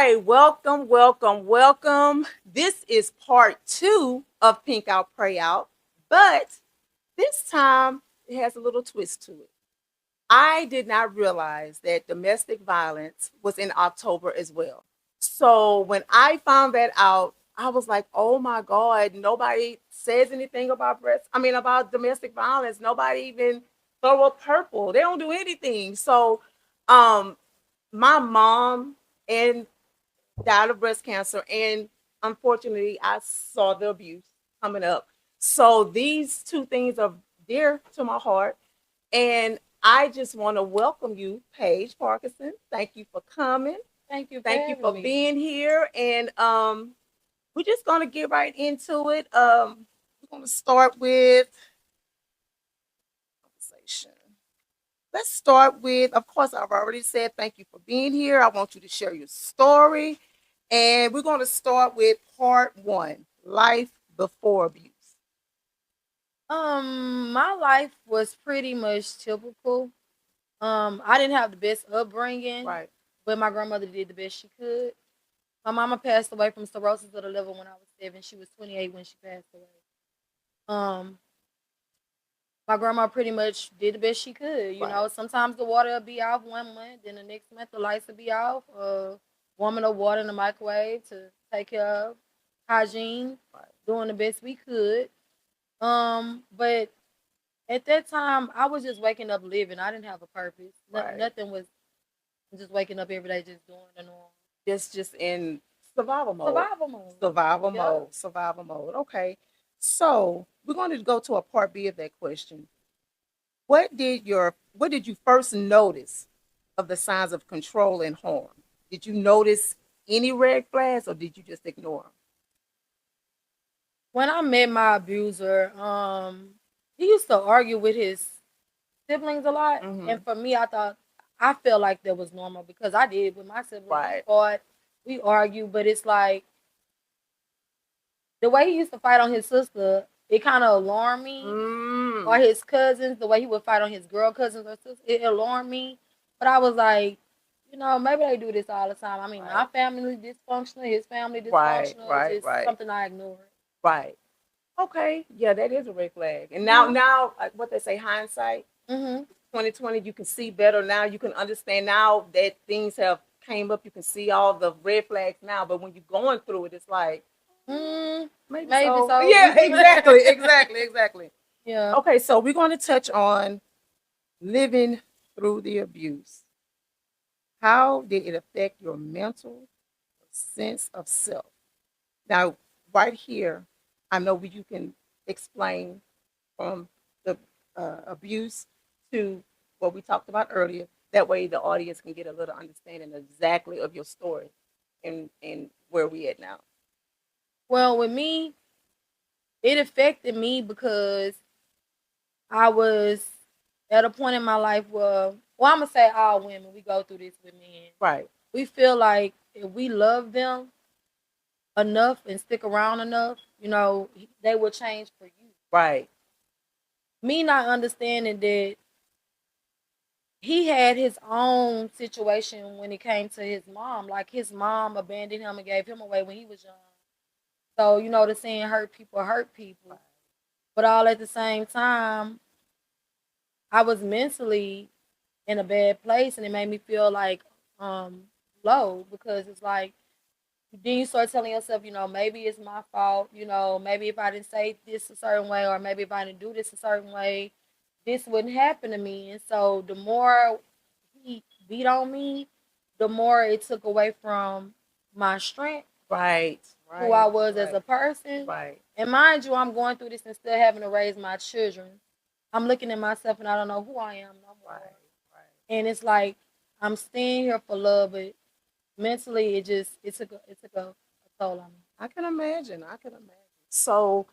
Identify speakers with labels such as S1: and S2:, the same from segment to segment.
S1: right, welcome, welcome, welcome. This is part two of Pink Out, Pray Out, but this time it has a little twist to it. I did not realize that domestic violence was in October as well. So when I found that out, I was like, oh my God, nobody says anything about about domestic violence. Nobody even throw a purple. They don't do anything. So um my mom and died of breast cancer, and unfortunately, I saw the abuse coming up. So these two things are dear to my heart, and I just want to welcome you, Paige Parkerson. Thank you for coming.
S2: Thank you for
S1: Thank you
S2: having
S1: for
S2: me.
S1: being here, and we're just gonna get right into it. We're gonna start with conversation. Let's start with, of course, I've already said thank you for being here. I want you to share your story. And we're going to start with part one, life before abuse.
S2: My life was pretty much typical. I didn't have the best upbringing,
S1: Right.
S2: but my grandmother did the best she could. My mama passed away from cirrhosis of the liver when I was 7. She was 28 when she passed away. Um, my grandma pretty much did the best she could. You
S1: Right.
S2: know, sometimes the water will be off 1 month, then the next month the lights will be off. Warming up water in the microwave to take care of hygiene,
S1: Right.
S2: doing the best we could. But at that time, I was just waking up living. I didn't have a purpose.
S1: Right.
S2: Nothing was just waking up every day, just doing the norm.
S1: Just in survival mode.
S2: Survival mode.
S1: Survival
S2: Yeah.
S1: mode. Survival mode. Okay. So we're going to go to a part B of that question. What did you first notice of the signs of control and harm? Did you notice any red flags, or did you just ignore
S2: When I met my abuser, he used to argue with his siblings a lot,
S1: them?
S2: and for me, I felt like that was normal because I did with my siblings. We
S1: Right.
S2: fought, we argued, but it's like the way he used to fight on his sister, it kind of alarmed me. Or his cousins, the way he would fight on his girl cousins or sisters, it alarmed me. But I was like, maybe they do this all the time. I mean, my family dysfunctional, his family
S1: Right,
S2: dysfunctional. It's
S1: right,
S2: just
S1: right,
S2: something I ignore.
S1: right. Okay, yeah, that is a red flag. And now,
S2: Mhm.
S1: like what they say, hindsight,
S2: Mhm.
S1: 2020, you can see better now. You can understand now that things have came up. You can see all the red flags now. But when you're going through it, it's like maybe
S2: Maybe
S1: so.
S2: so.
S1: Yeah, exactly, exactly, exactly.
S2: Yeah.
S1: Okay, so we're going to touch on living through the abuse. How did it affect your mental sense of self? Now, right here, I know you can explain from the abuse to what we talked about earlier. That way, the audience can get a little understanding exactly of your story and where we at now.
S2: Well, with me, it affected me because I was at a point in my life where, well, I'm gonna say all women, we go through this with men.
S1: Right.
S2: We feel like if we love them enough and stick around enough, they will change for you.
S1: Right.
S2: Me not understanding that he had his own situation when it came to his mom. Like his mom abandoned him and gave him away when he was young. So, the saying hurt people. But all at the same time, I was mentally in a bad place and it made me feel like low because it's like then you start telling yourself, maybe it's my fault, maybe if I didn't say this a certain way or maybe if I didn't do this a certain way, this wouldn't happen to me. And so the more he beat on me, the more it took away from my strength,
S1: Right.
S2: who I
S1: Right.
S2: was as
S1: Right.
S2: a person.
S1: Right.
S2: And mind you, I'm going through this and still having to raise my children. I'm looking at myself and I don't know who I am no more.
S1: Right. Right.
S2: And it's like I'm staying here for love, but mentally it took a toll on me.
S1: I can imagine. I can imagine. So,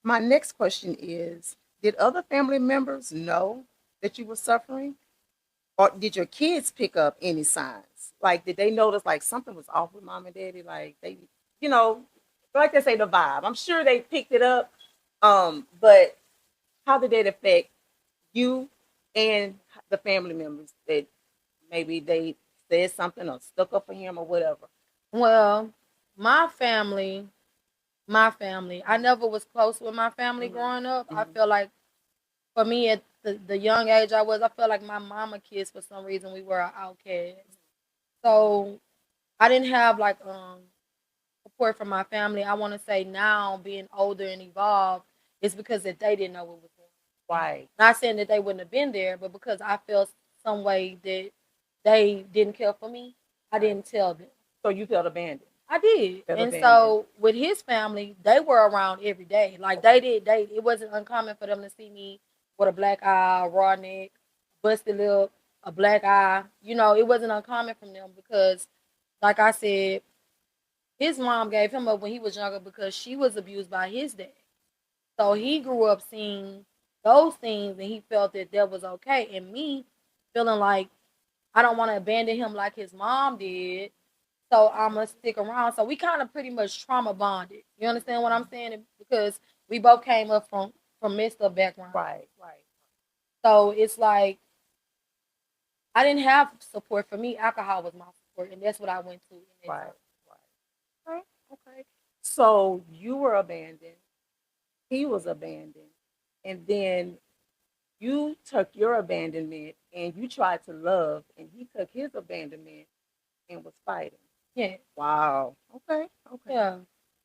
S1: my next question is: did other family members know that you were suffering? Or did your kids pick up any signs? Like, did they notice like something was off with mom and daddy? Like you know, like they say, the vibe. I'm sure they picked it up. But how did that affect you and the family members that maybe they said something or stuck up for him or whatever?
S2: Well, my family, I never was close with my family
S1: Mhm.
S2: growing up. I
S1: Mhm.
S2: feel like for me at the young age I was, I felt like my mama kids for some reason we were an outcast. So I didn't have like support from my family. I want to say now being older and evolved, it's because that they didn't know what was going on.
S1: Right.
S2: Not saying that they wouldn't have been there, but because I felt some way that they didn't care for me, I didn't tell them.
S1: So you felt abandoned.
S2: I did.
S1: Felt
S2: And
S1: abandoned.
S2: so with his family, they were around every day. Like they it wasn't uncommon for them to see me with a black eye, a raw neck, busted lip, a black eye. You know, it wasn't uncommon from them because like I said, his mom gave him up when he was younger because she was abused by his dad. So he grew up seeing those things and he felt that that was okay. And me feeling like I don't want to abandon him like his mom did. So I'm gonna stick around. So we kind of pretty much trauma bonded. You understand what I'm saying? Because we both came up from messed up backgrounds.
S1: Right. Right.
S2: So it's like I didn't have support. For me, alcohol was my support, and that's what I went to. In
S1: Right.
S2: time.
S1: Right. Okay. So you were abandoned. He was abandoned, and then you took your abandonment and you tried to love, and he took his abandonment and was fighting.
S2: Yeah.
S1: Wow. Okay. Okay.
S2: Yeah.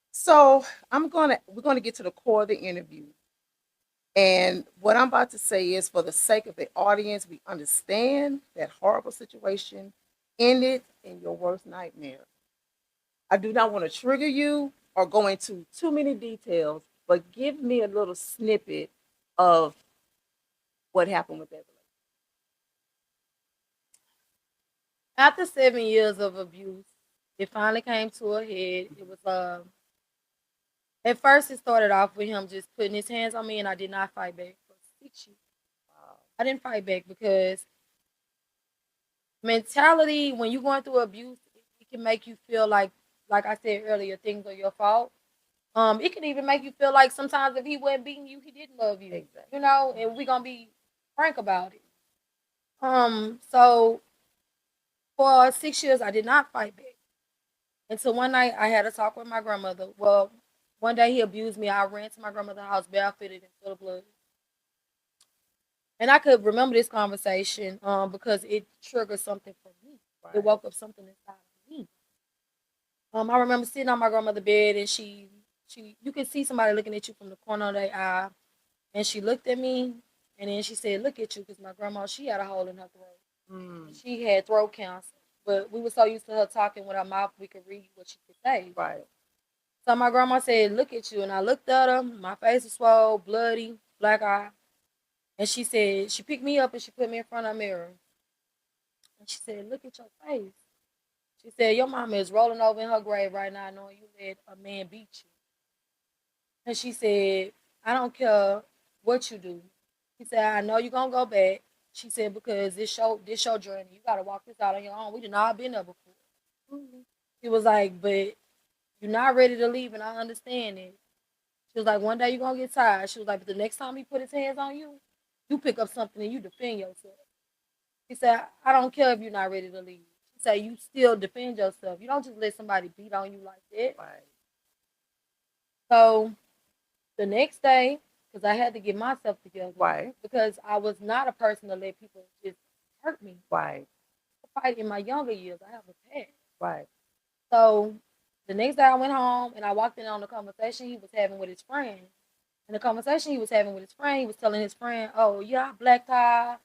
S1: So we're gonna get to the core of the interview. And what I'm about to say is for the sake of the audience, we understand that horrible situation ended in your worst nightmare. I do not want to trigger you or go into too many details, but give me a little snippet of what happened with that relationship.
S2: After 7 years of abuse, it finally came to a head. It was at first it started off with him just putting his hands on me, and I did not fight back for 6 years.
S1: Wow.
S2: I didn't fight back because mentality when you're going through abuse, it can make you feel like I said earlier, things are your fault. It can even make you feel like sometimes if he wasn't beating you, he didn't love you.
S1: Exactly.
S2: You know, and we're gonna be frank about it. So for 6 years I did not fight back. Until one night I had a talk with my grandmother. Well, one day he abused me. I ran to my grandmother's house barefooted and full of blood. And I could remember this conversation because it triggered something for me. Right. It woke up something inside of me. I remember sitting on my grandmother's bed and she you could see somebody looking at you from the corner of their eye. And she looked at me and then she said, "Look at you," because my grandma, she had a hole in her throat. Mm. She had throat cancer. But we were so used to her talking with her mouth, we could read what she could say.
S1: Right.
S2: So my grandma said, "Look at you." And I looked at her. My face was swollen, bloody, black eye. And she said, she picked me up and she put me in front of a mirror. And she said, "Look at your face." She said, "Your mama is rolling over in her grave right now knowing you let a man beat you." And she said, "I don't care what you do." She said, "I know you're going to go back." She said, "Because this your journey. You got to walk this out on your own. We did not been there before." Mm-hmm. She was like, "But you're not ready to leave, and I understand it." She was like, "One day you're going to get tired." She was like, "But the next time he put his hands on you, you pick up something and you defend yourself." He said, "I don't care if you're not ready to leave." She said, "You still defend yourself. You don't just let somebody beat on you like that." Right. So the next day, because I had to get myself together. Right. Because I was not a person to let people just hurt me. Right. I fight in my younger years. I have a past. Right. So the next day I went home and I walked in on the conversation he was having with his friend. And the conversation he was having with his friend, he was telling his friend, "Oh, yeah, I black tie,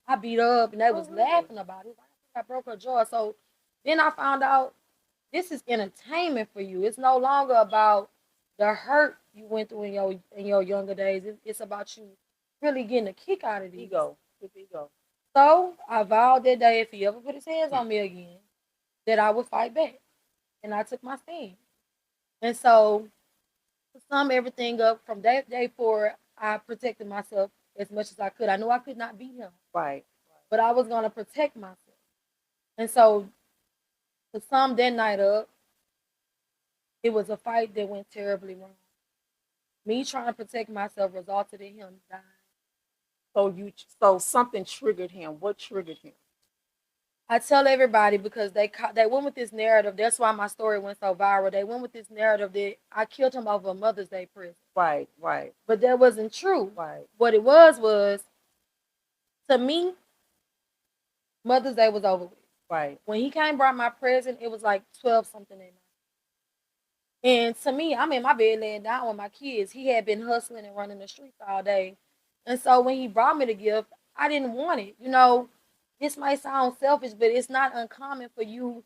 S2: I beat up," and they was laughing about it. I broke her jaw. So then I found out this is entertainment for you. It's no longer about the hurt you went through in your younger days. It's about you really getting a kick out of this. Ego. Ego. So I vowed that day if he ever put his hands on me again, that I would fight back. And I took my stand. And so to sum everything up, from that day forward, I protected myself as much as I could. I knew I could not beat him. Right. But I was going to protect myself. And so to sum that night up, it was a fight that went terribly wrong. Me trying to protect myself resulted in him dying. So something triggered him. What triggered him? I tell everybody because they went with this narrative. That's why my story went so viral. They went with this narrative that I killed him over a Mother's Day present.
S1: Right, right.
S2: But that wasn't true.
S1: Right.
S2: What it was to me, Mother's Day was over with.
S1: Right.
S2: When he came brought my present, it was like 12 something at night. And to me, I'm in my bed laying down with my kids. He had been hustling and running the streets all day. And so when he brought me the gift, I didn't want it. This might sound selfish, but it's not uncommon for you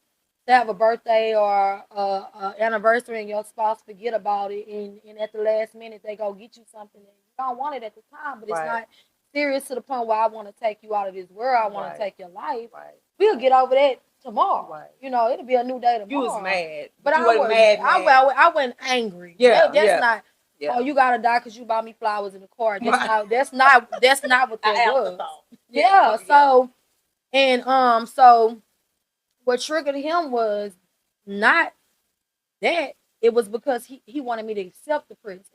S2: to have a birthday or a anniversary and your spouse forget about it. And at the last minute, they go get you something. And you don't want it at the time, but it's not serious to the point where I want to take you out of this world. I want to take your life.
S1: Right.
S2: We'll get over that tomorrow.
S1: Right.
S2: It'll be a new day tomorrow.
S1: You was mad,
S2: but
S1: I wasn't mad.
S2: I wasn't angry.
S1: Yeah,
S2: that's not.
S1: Yeah.
S2: Oh, you gotta die because you bought me flowers in the car. That's not what that was. Yeah. So, and so what triggered him was not that. It was because he wanted me to accept the present.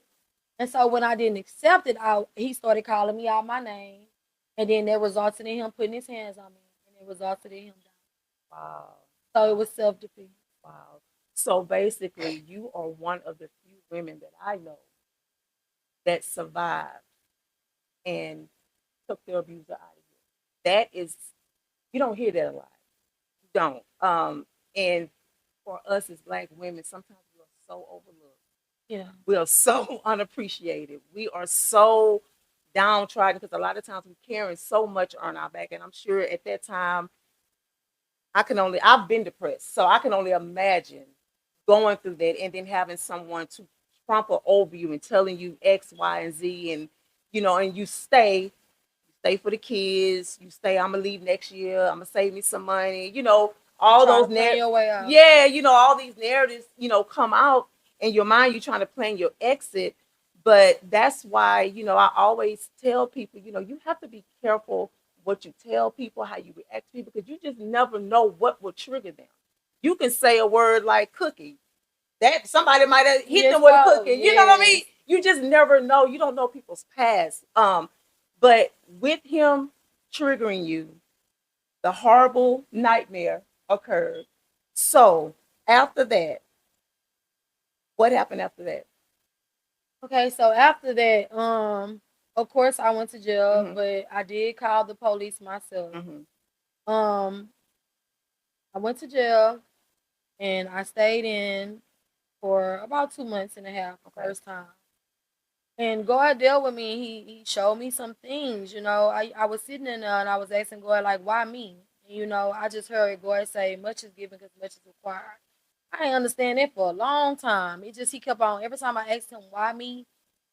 S2: And so when I didn't accept it, he started calling me out my name, and then that resulted in him putting his hands on me, and it resulted in him dying.
S1: Wow.
S2: So it was self-defeat.
S1: Wow. So basically, you are one of the few women that I know that survived and took their abuser out of you. That is, you don't hear that a lot. You don't. And for us as Black women, sometimes we are so overlooked.
S2: Yeah.
S1: We are so unappreciated. We are so downtrodden because a lot of times we're carrying so much on our back. And I'm sure at that time, I've been depressed, so I can only imagine going through that and then having someone to trample over you and telling you X, Y, and Z, and and you stay for the kids. You stay. I'm gonna leave next year. I'm gonna save me some money. All those narratives. Yeah, all these narratives. Come out in your mind. You're trying to plan your exit, but that's why I always tell people. You have to be careful what you tell people, how you react to people, because you just never know what will trigger them. You can say a word like cookie. That somebody might have hit them with a cookie. You know what I mean? You just never know. You don't know people's past. But with him triggering you, the horrible nightmare occurred. So after that, what happened after that?
S2: Okay, so after that, of course I went to jail, but I did call the police myself. I went to jail and I stayed in for about 2 months and a half the first time. And God dealt with me. He showed me some things. I was sitting in there and I was asking God, like, why me? And, I just heard God say, much is given because much is required. I didn't understand that for a long time. He kept on, every time I asked him, why me?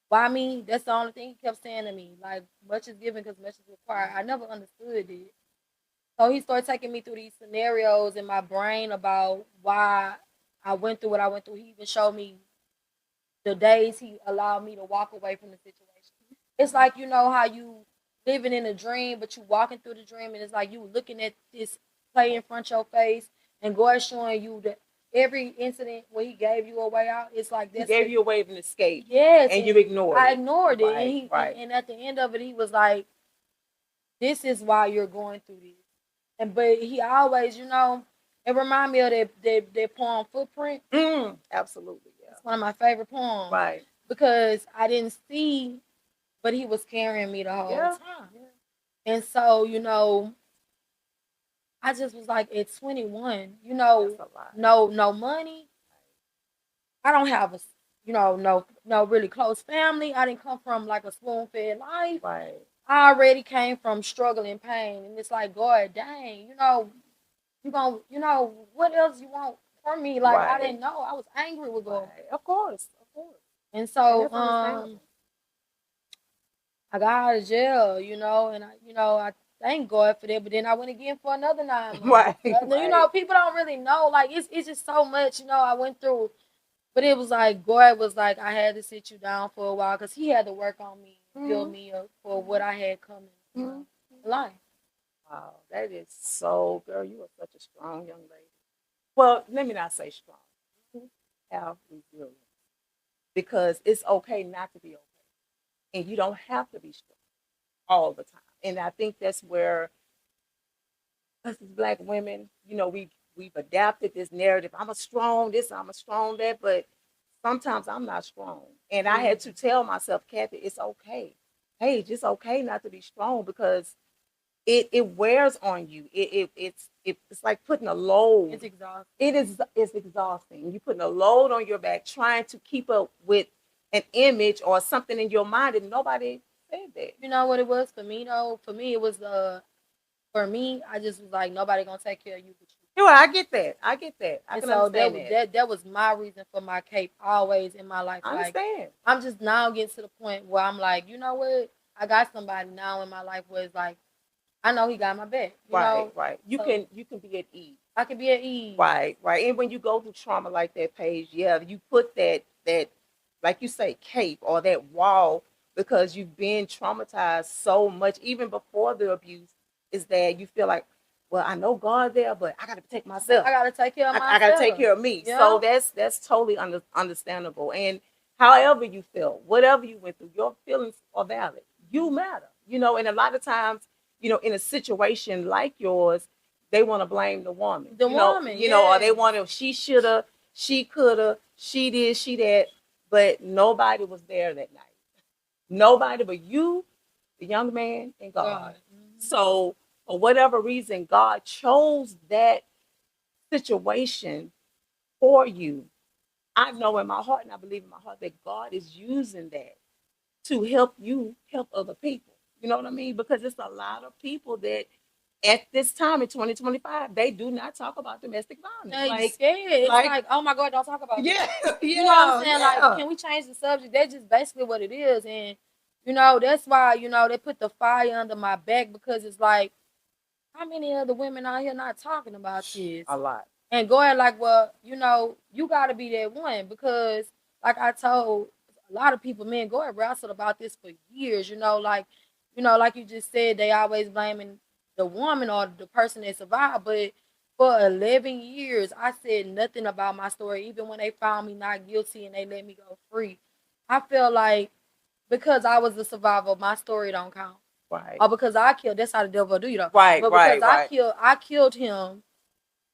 S2: Why me? That's the only thing he kept saying to me. Like, much is given because much is required. I never understood it. So he started taking me through these scenarios in my brain about why I went through what I went through. He even showed me the days he allowed me to walk away from the situation. It's like, how you living in a dream, but you walking through the dream, and it's like you looking at this play in front of your face, and God showing you that every incident where he gave you a way out, it's like
S1: he gave you a way of an escape.
S2: Yes,
S1: and you ignored it.
S2: I ignored it, and at the end of it, he was like, "This is why you're going through this." But he always, it reminded me of that poem Footprint.
S1: Absolutely, yeah.
S2: It's one of my favorite poems.
S1: Right.
S2: Because I didn't see, but he was carrying me the whole time. Yeah. And so, I just was like, at 21, no money. I don't have a, no really close family. I didn't come from like a spoon-fed life.
S1: Right.
S2: I already came from struggle and pain. And it's like, God, dang, you gonna, what else you want from me? Like, I didn't know. I was angry with God.
S1: Right. Of course.
S2: And so, I got out of jail, and I thank God for that. But then I went again for another 9 months. Right. People don't really know. Like, it's just so much, I went through. But it was like, God was like, I had to sit you down for a while because he had to work on me, build me up for what I had coming in life. Wow,
S1: that is so, girl, you are such a strong young lady. Well, let me not say strong. Have resilience. Because it's okay not to be okay. And you don't have to be strong all the time. And I think that's where us as Black women, we've adapted this narrative. I'm a strong this, I'm a strong that, but sometimes I'm not strong. And I had to tell myself, Kathy, it's okay. Hey, it's okay not to be strong because it wears on you. It's like putting a load.
S2: It's exhausting.
S1: It's exhausting. You're putting a load on your back trying to keep up with an image or something in your mind, and nobody said that.
S2: You know what it was for me though? For me, it was for me, I just was like, nobody gonna take care of you but you.
S1: Yeah, I get that. I get that. I
S2: And
S1: can
S2: so
S1: understand that.
S2: that was my reason for my cape always in my life.
S1: I
S2: Like
S1: understand.
S2: I'm just now getting to the point where I'm like, you know what? I got somebody now in my life where it's like, I know he got my back. You know?
S1: Right. You
S2: So
S1: can be at ease.
S2: I can be at ease.
S1: Right. And when you go through trauma like that, Paige, yeah, you put that like you say, cape or that wall because you've been traumatized so much, even before the abuse, is that you feel like, well, I know God there, but I got to protect myself.
S2: I gotta take care of myself.
S1: I got to take care of me.
S2: Yeah.
S1: So that's totally understandable. And however you feel, whatever you went through, your feelings are valid. You matter, and a lot of times, in a situation like yours, they want to blame the woman. Or they want to, she shoulda, she coulda, she did, she that, but nobody was there that night. Nobody but you, the young man, and God. Mm-hmm. So for whatever reason, God chose that situation for you. I know in my heart, and I believe in my heart that God is using that to help you help other people. You know what I mean? Because it's a lot of people that at this time in 2025, they do not talk about domestic violence.
S2: They scared. It's like, oh my God, don't talk about it. You know what I'm saying? Like, can we change the subject? That's just basically what it is. And, that's why, they put the fire under my back because it's like, how many other women out here not talking about this?
S1: A lot.
S2: And going like, well, you got to be that one because, like I told a lot of people, man, go and wrestled about this for years. Like you just said, they always blaming the woman or the person that survived. But for 11 years, I said nothing about my story, even when they found me not guilty and they let me go free. I feel like because I was the survivor, my story don't count.
S1: Right.
S2: Or because I killed, that's how the devil do,
S1: Right,
S2: but because I killed him,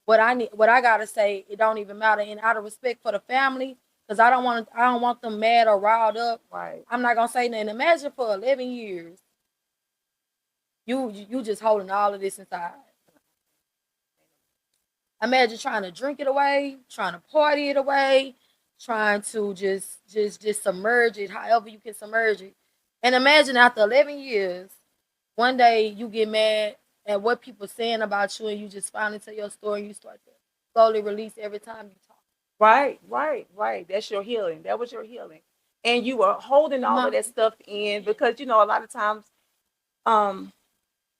S2: what I gotta say, it don't even matter. And out of respect for the family, because I don't want them mad or riled up.
S1: Right.
S2: I'm not gonna say nothing. Imagine for 11 years, you just holding all of this inside. Imagine trying to drink it away, trying to party it away, trying to just submerge it, however you can submerge it. And imagine after 11 years, one day you get mad at what people saying about you, and you just finally tell your story, and you start to slowly release every time you talk.
S1: Right. That's your healing. That was your healing. And you were holding all of that stuff in because, a lot of times,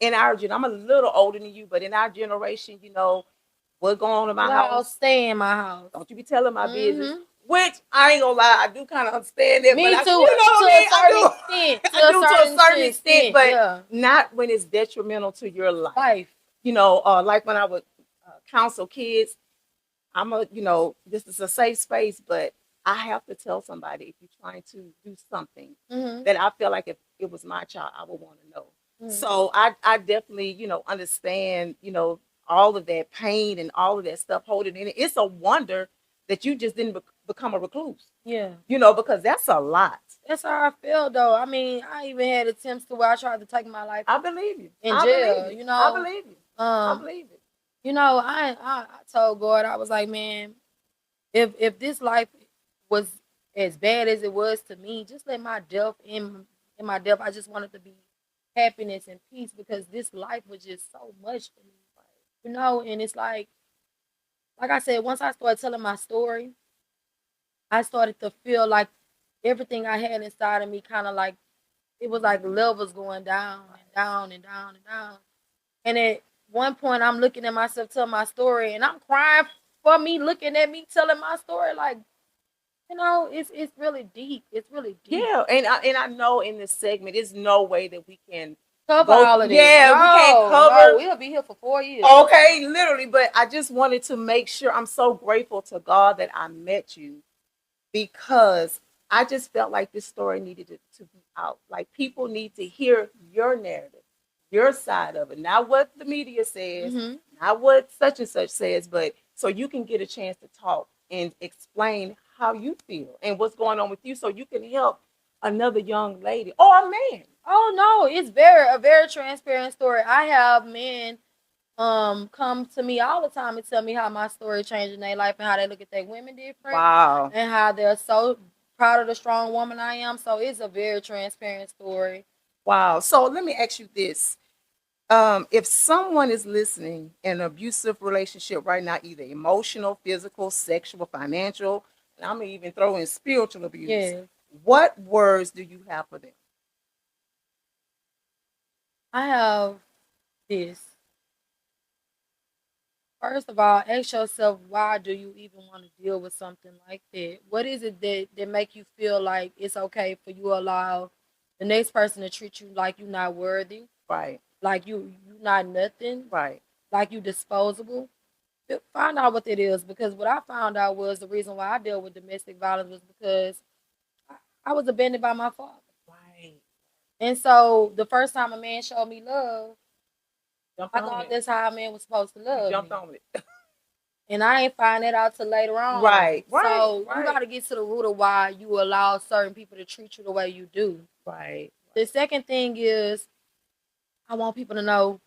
S1: in our generation, I'm a little older than you, but in our generation, what's going on in my house?
S2: Stay in my house.
S1: Don't you be telling my business. Which I ain't gonna lie, I do kind of understand that.
S2: Me
S1: but
S2: too. I do
S1: to a certain extent, but not when it's detrimental to your life. Like when I would counsel kids, this is a safe space, but I have to tell somebody if you're trying to do something that I feel like if it was my child, I would want to know. So I definitely, understand, all of that pain and all of that stuff holding in it. It's a wonder that you just didn't become a recluse.
S2: Yeah.
S1: Because that's a lot.
S2: That's how I feel, though. I mean, I even had attempts to where I tried to take my life.
S1: I believe you.
S2: In jail,
S1: I believe you. I believe it.
S2: I told God, I was like, man, if this life was as bad as it was to me, just let my death in my death. I just wanted to be happiness and peace because this life was just so much for me, and it's like I said, once I started telling my story, I started to feel like everything I had inside of me kind of like, it was like levels going down and down and down and down. And at one point, I'm looking at myself telling my story, and I'm crying for me looking at me telling my story. Like, it's really deep. It's really deep.
S1: Yeah, and I know in this segment, there's no way that we can
S2: cover all of this.
S1: Yeah, we can't cover.
S2: No, we'll be here for 4 years.
S1: Okay, literally. But I just wanted to make sure. I'm so grateful to God that I met you because I just felt like this story needed to be out. Like people need to hear your narrative, your side of it, not what the media says,
S2: Mm-hmm.
S1: not what such and such says, but so you can get a chance to talk and explain how you feel and what's going on with you, so you can help another young lady or a man.
S2: Oh no, it's a very transparent story. I have men come to me all the time and tell me how my story changed in their life and how they look at their women different.
S1: Wow.
S2: And how they're so proud of the strong woman I am. So it's a very transparent story.
S1: Wow. So let me ask you this. If someone is listening in an abusive relationship right now, either emotional, physical, sexual, financial, and I'm gonna even throw in spiritual abuse,
S2: Yeah.
S1: what words do you have for them?
S2: I have this. First of all, ask yourself, why do you even want to deal with something like that? What is it that make you feel like it's okay for you to allow the next person to treat you like you're not worthy,
S1: Right.
S2: like you not nothing,
S1: Right.
S2: like you disposable? Find out what it is, because what I found out was the reason why I dealt with domestic violence was because I, I was abandoned by my father.
S1: Right.
S2: And so the first time a man showed me love,
S1: Jumped
S2: I
S1: on
S2: thought
S1: it.
S2: that's how a man was supposed to
S1: You
S2: love
S1: jumped
S2: me.
S1: on it.
S2: And I ain't find that out till later on.
S1: Right. Right.
S2: So you
S1: Right.
S2: got to get to the root of why you allow certain people to treat you the way you do.
S1: Right.
S2: The second thing is, I want people to know,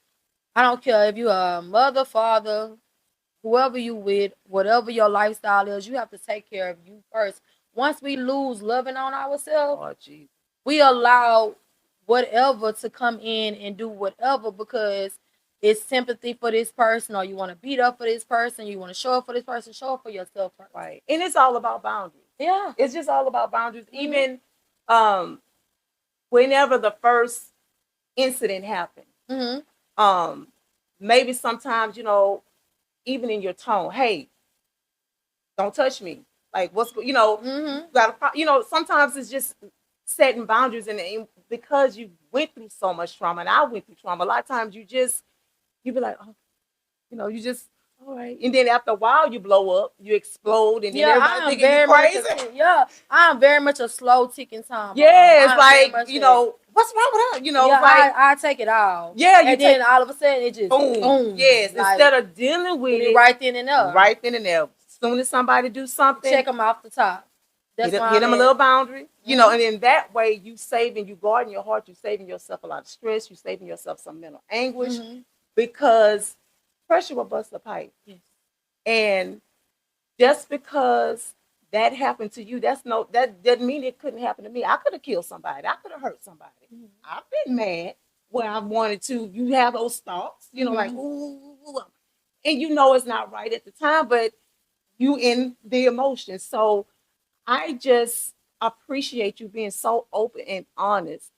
S2: I don't care if you're a mother, father, whoever you with, whatever your lifestyle is, you have to take care of you first. Once we lose loving on ourselves,
S1: Oh, geez.
S2: we allow whatever to come in and do whatever, because it's sympathy for this person, or you want to beat up for this person, you want to show up for this person, show up for yourself first.
S1: Right. And it's all about boundaries.
S2: Yeah.
S1: It's just all about boundaries.
S2: Mhm.
S1: Even whenever the first incident happened, um, maybe sometimes, even in your tone, hey, don't touch me. Like, sometimes it's just setting boundaries, and because you went through so much trauma, and I went through trauma, a lot of times you be like, oh, you just, all right. And then after a while, you blow up, you explode, and then
S2: Yeah,
S1: everybody thinking you crazy.
S2: I am very much a slow ticking time bomb.
S1: Yeah, it's
S2: I am
S1: like, what's wrong with her?
S2: Yeah,
S1: It's like,
S2: I take it out.
S1: yeah,
S2: And then all of a sudden it just boom.
S1: Yes,
S2: Like,
S1: instead of dealing with it
S2: right then and there.
S1: right then and there. As soon as somebody do something,
S2: Check them off the top. That's
S1: hit,
S2: why
S1: hit
S2: I'm
S1: them a
S2: at.
S1: little boundary, and in that way you guarding your heart, you saving yourself a lot of stress, you saving yourself some mental anguish, because pressure will bust a pipe.
S2: Yes.
S1: And just because that happened to you, that doesn't mean it couldn't happen to me. I could have killed somebody. I could have hurt somebody. I've been mad where I wanted to. You have those thoughts, like, ooh, and it's not right at the time, but you in the emotion. So I just appreciate you being so open and honest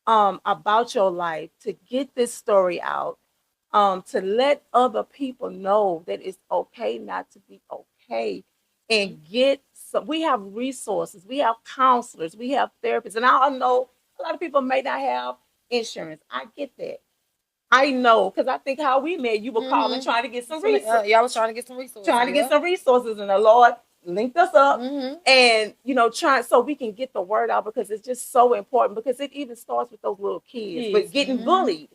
S1: about your life, to get this story out, to let other people know that it's okay not to be okay, and get some. We have resources, we have counselors, we have therapists, and I know a lot of people may not have insurance. I get that. I know, because I think how we met, you were calling trying to get some resources.
S2: Yeah, I was trying to get some resources.
S1: Trying to get some resources, and the Lord linked us up, and trying so we can get the word out, because it's just so important, because it even starts with those little kids, but getting bullied.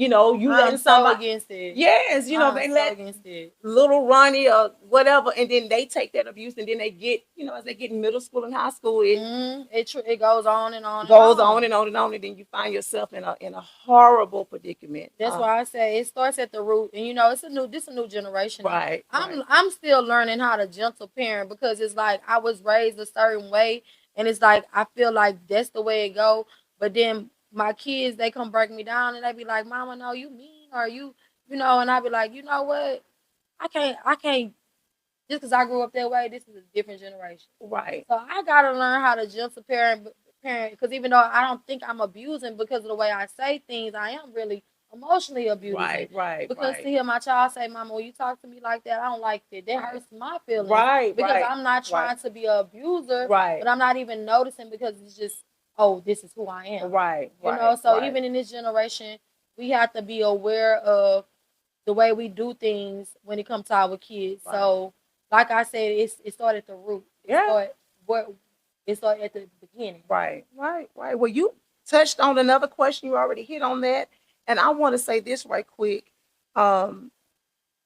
S1: You letting somebody
S2: against it.
S1: Yes, they let
S2: against it.
S1: little Ronnie or whatever, and then they take that abuse, and then they get, as they get in middle school and high school,
S2: it goes on and on.
S1: Goes on and on and on, and then you find yourself in a horrible predicament.
S2: That's why I say it starts at the root, and this a new generation.
S1: Right.
S2: I'm still learning how to gentle parent, because it's like I was raised a certain way, and it's like I feel like that's the way it go. But then my kids, they come break me down, and they be like, "Mama, no, you mean, or and I be like, you know what? I can't. Just because I grew up that way, this is a different generation.
S1: Right.
S2: So I gotta learn how to gentle parent, because even though I don't think I'm abusing because of the way I say things, I am really emotionally abusing.
S1: Right.
S2: Because to hear my child say, "Mama, when you talk to me like that, I don't like that. That hurts my feelings."
S1: Right.
S2: Because I'm not trying to be an abuser. Right. But I'm not even noticing, because it's just, oh, this is who I am.
S1: Right.
S2: So even in this generation, we have to be aware of the way we do things when it comes to our kids. Right. So, like I said, it started at the root. It started at the beginning.
S1: Right. Well, you touched on another question. You already hit on that. And I want to say this right quick. Um,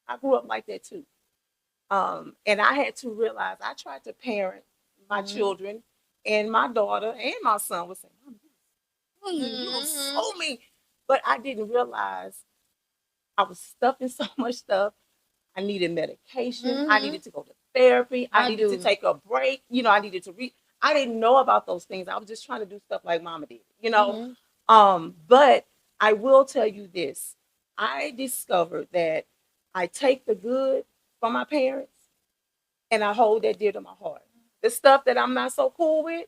S1: I grew up like that too. And I had to realize I tried to parent my children, and my daughter and my son was saying, "Mom, you are so mean," but I didn't realize I was stuffing so much stuff. I needed medication. I needed to go to therapy. I needed to take a break. I needed to read. I didn't know about those things. I was just trying to do stuff like mama did. But I will tell you this. I discovered that I take the good from my parents and I hold that dear to my heart. The stuff that I'm not so cool with,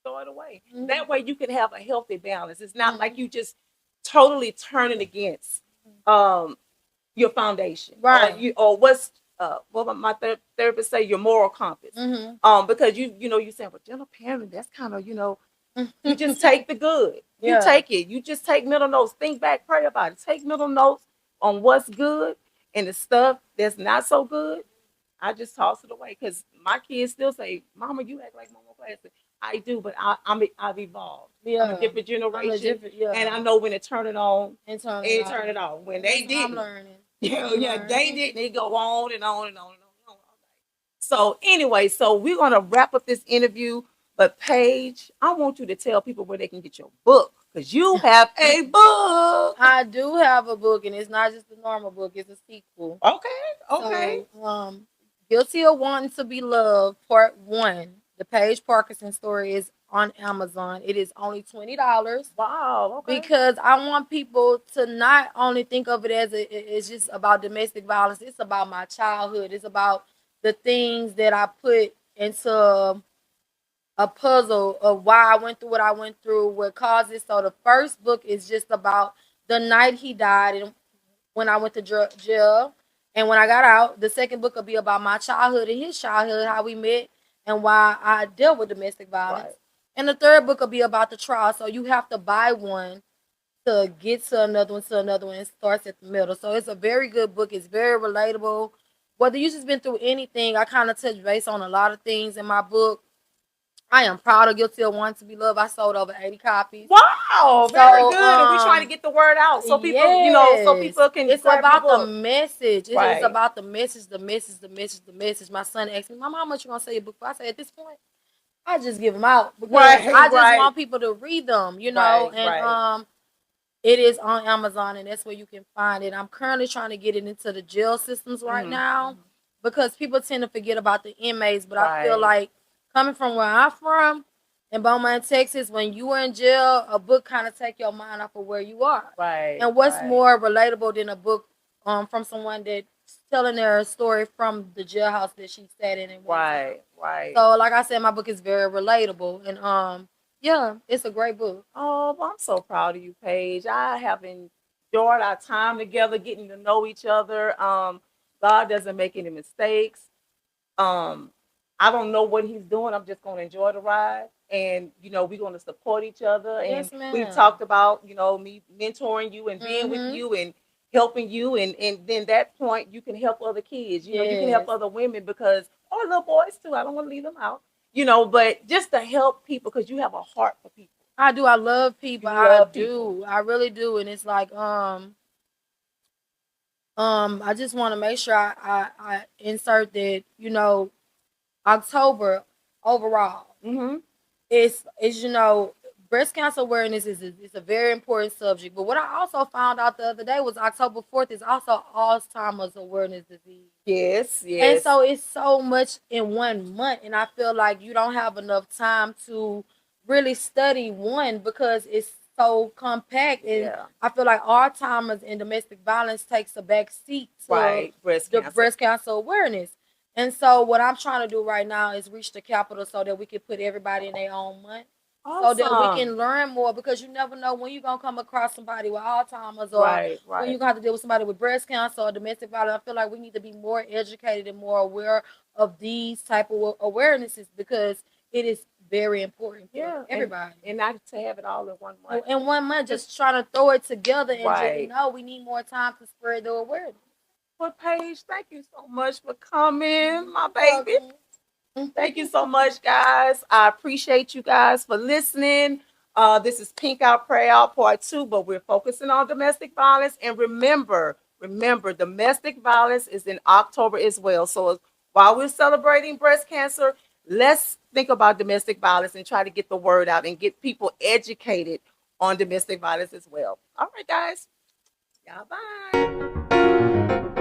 S1: throw it away. That way you can have a healthy balance. It's not like you just totally turning against your foundation,
S2: right?
S1: Or what's what my therapist say, your moral compass. Because you saying, well, gentle parenting, that's kind of you just take the good. You take it. You just take mental notes. Think back, pray about it. Take mental notes on what's good and the stuff that's not so good. I just toss it away because my kids still say, "Mama, you act like Mama Classic." I do, but I've evolved. Yeah, I'm a different generation, and I know when to turn it on and turn it off. When they didn't, I'm learning. Yeah, they didn't. They go on and on and on and on. So anyway, we're gonna wrap up this interview. But Paige, I want you to tell people where they can get your book because you have a book.
S2: I do have a book, and it's not just a normal book; it's a sequel.
S1: Okay.
S2: So, Guilty of Wanting to Be Loved, Part 1. The Paige Parkerson story is on Amazon. It is only $20.
S1: Wow. Okay.
S2: Because I want people to not only think of it as it's just about domestic violence. It's about my childhood. It's about the things that I put into a puzzle of why I went through what I went through, what caused it. So the first book is just about the night he died and when I went to jail and when I got out. The second book will be about my childhood and his childhood, how we met and why I dealt with domestic violence. Right. And the third book will be about the trial. So you have to buy one to get to another one, and it starts at the middle. So it's a very good book. It's very relatable. Whether you just been through anything, I kind of touch base on a lot of things in my book. I am proud of Guilty of Wanting to Be Loved. I sold over 80 copies.
S1: Wow, very good. And we're trying to get the word out so people, so people can.
S2: It's about the message. It's about the message, the message, the message, the message. My son asked me, "Mama, how much you gonna sell your book for?" I said, "At this point, I just give them out because I just want people to read them, and it is on Amazon, and that's where you can find it. I'm currently trying to get it into the jail systems right now because people tend to forget about the inmates. But I feel like coming from where I'm from, in Beaumont, Texas, when you were in jail, a book kind of take your mind off of where you are. Right. And what's more relatable than a book from someone that's telling their story from the jailhouse that she sat in and went Right. So, like I said, my book is very relatable, and yeah, it's a great book.
S1: Oh, well, I'm so proud of you, Paige. I have enjoyed our time together, getting to know each other. God doesn't make any mistakes. I don't know what he's doing. I'm just going to enjoy the ride. And, we're going to support each other. And yes, we've talked about, me mentoring you and being with you and helping you. And then that point, you can help other kids. You can help other women or little boys too. I don't want to leave them out. But just to help people because you have a heart for people.
S2: I do. I love people. I do. I really do. And it's like, I just want to make sure I insert that, October overall. It's breast cancer awareness is a very important subject. But what I also found out the other day was October 4th is also Alzheimer's awareness disease.
S1: Yes.
S2: And so it's so much in 1 month, and I feel like you don't have enough time to really study one because it's so compact. And I feel like Alzheimer's and domestic violence takes a back seat to breast cancer awareness. And so what I'm trying to do right now is reach the capital so that we can put everybody in their own month. Awesome. So that we can learn more because you never know when you're going to come across somebody with Alzheimer's or when you're going to have to deal with somebody with breast cancer or domestic violence. I feel like we need to be more educated and more aware of these type of awarenesses because it is very important for everybody.
S1: And not to have it all in 1 month.
S2: In 1 month, just trying to throw it together and just we need more time to spread the awareness.
S1: Well, Paige, thank you so much for coming, my baby. Thank you so much, guys. I appreciate you guys for listening. This is Pink Out Pray Out Part 2, but we're focusing on domestic violence. And remember, domestic violence is in October as well. So while we're celebrating breast cancer, let's think about domestic violence and try to get the word out and get people educated on domestic violence as well. All right, guys. Yeah, bye.